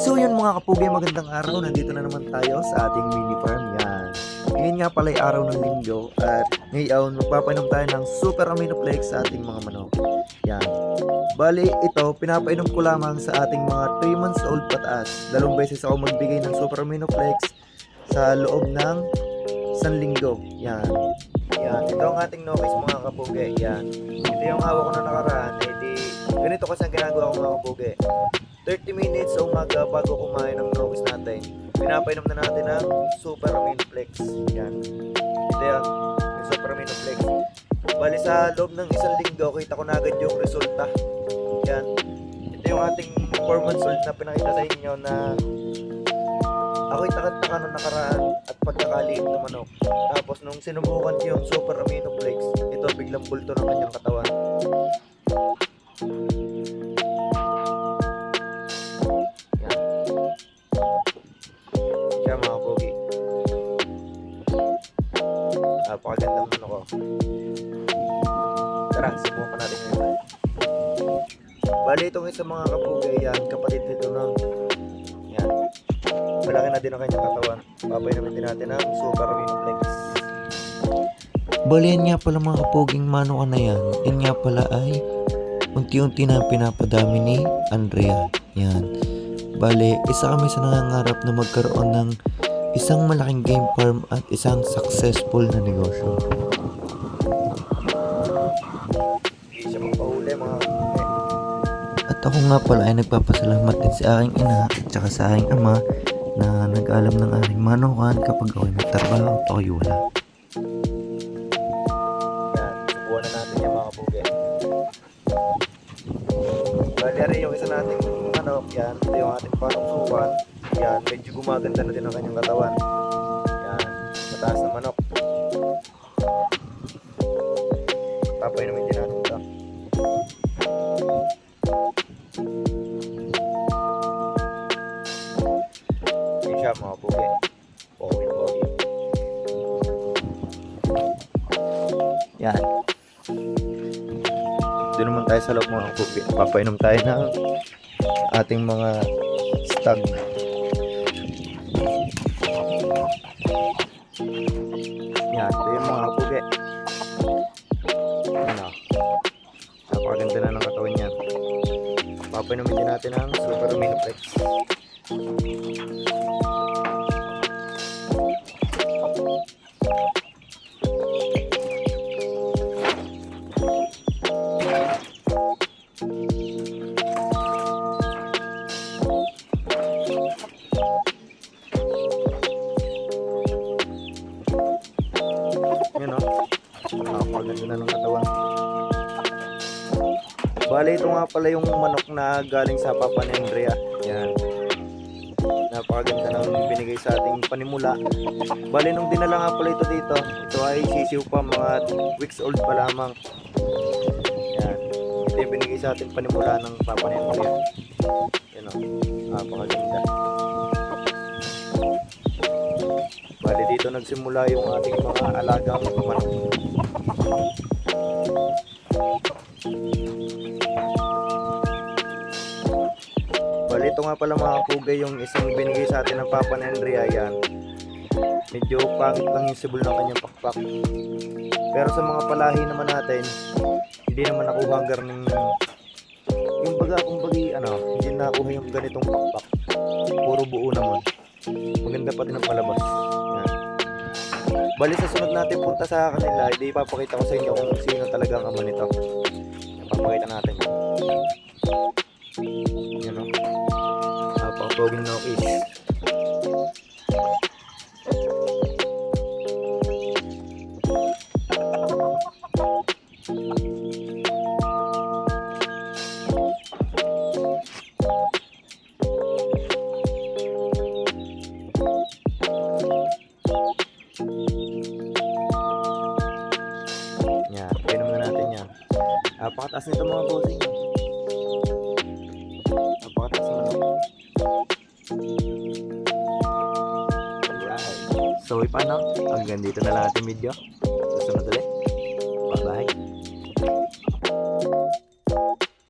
So yun mga kapugi, magandang araw. Nandito na naman tayo sa ating mini farm. Yan. Ngayon nga pala ay araw ng linggo at ngayon magpapainom tayo ng super aminoplex sa ating mga manok. Yan. Bali ito, pinapainom ko lamang sa ating mga 3 months old pataas. 2 beses ako magbigay ng super aminoplex sa loob ng 1 linggo. Yan. Yan. Ito ang ating nokis mga kapugi. Yan. Ito yung hawak ko na nakaraan. Ganito kasi ang ginagawa ko mga kapugi. 30 minutes sa umaga bago kumain ng nokis natin, pinapainom na natin ng super aminoplex. Yan. Ito yan, yung super aminoplex. Bali sa loob ng 1 linggo, kita ko na agad yung resulta. Yan. Ito yung ating 4 months old na pinakita sa inyo na ako'y takad-taka nung nakaraan at pagkakaliit ng manok. Tapos nung sinubukan ko yung super aminoplex, ito biglang bulto ng kanyang katawan. Siya mga pogi. Napakagandang manok ko. Tara, subukan natin ngayon. Bali itong isa mga kapugi, yan, kapatid nito ng yan. Malaki na din ang kanyang katawan. Papainamin din natin ang super aminoplex. Bali yan nga pala mga kapuging manok na yan. Yan nga pala ay unti-unti na pinapadami ni Andrea. Yan. Bali, isa kami sa nangangarap na magkaroon ng isang malaking game farm at isang successful na negosyo. Hindi siya magpahuli mga kapugi. At ako nga pala ay nagpapasalamat din sa aking ina at saka sa aking ama na nag-alam ng aking manukan kapag ako'y magtrabaho at ako'y wala. Yan, subukan na natin yung mga kapugi. Bali rin yung isa nating manok, yan, ito yung ating panuksukan. Yan, medyo gumaganda na din ang kanyang katawan. Yan, mataas na manok. Papainumin din natin ito. Yan siya mga kapugi. Pogi. Yan. Doon naman tayo sa loob mga kapugi. Papainom tayo ng ating mga stag. Yan, ito yung mga kapugi. Ano, napakaganda na ng katawan niya. Papainumin din natin ang super aminoplex. Yan o, napakaganda na ng katawan. Bale, ito nga pala yung manok na galing sa papa ni Andrea. Yan, napakaganda ng binigay sa ating panimula. Bale, nung dinala nga pala ito dito, ito ay sisiw pa, mga weeks old pa lamang. Yan, ito yung binigay sa ating panimula ng papa ni Andrea. Yan o, napakaganda. Bale, dito nagsimula yung ating mga alagang manok. Bale, ito nga pala mga kapugay yung isang binigay sa atin ng papa ni Andrea. Yan, medyo pangit lang yung sibol ng kanyang pakpak. Pero sa mga palahi naman natin, hindi naman nakuha hanggang yung baga kumbagi hindi nakuha yung ganitong pakpak. Puro buo naman. Maganda pa din ang palabas. Yan. Bali sa sunod natin punta sa kanila, hindi ipapakita ko sa inyo kung sino talaga ang ama nito. Ipapakita natin. Yan o. Napakapoging nokis. Yan, painom na natin yan. Napakataas nito mga bossing. Napakataas na manok. Alright. So, paano? Hanggang dito na lang ating video. Susunod ulit.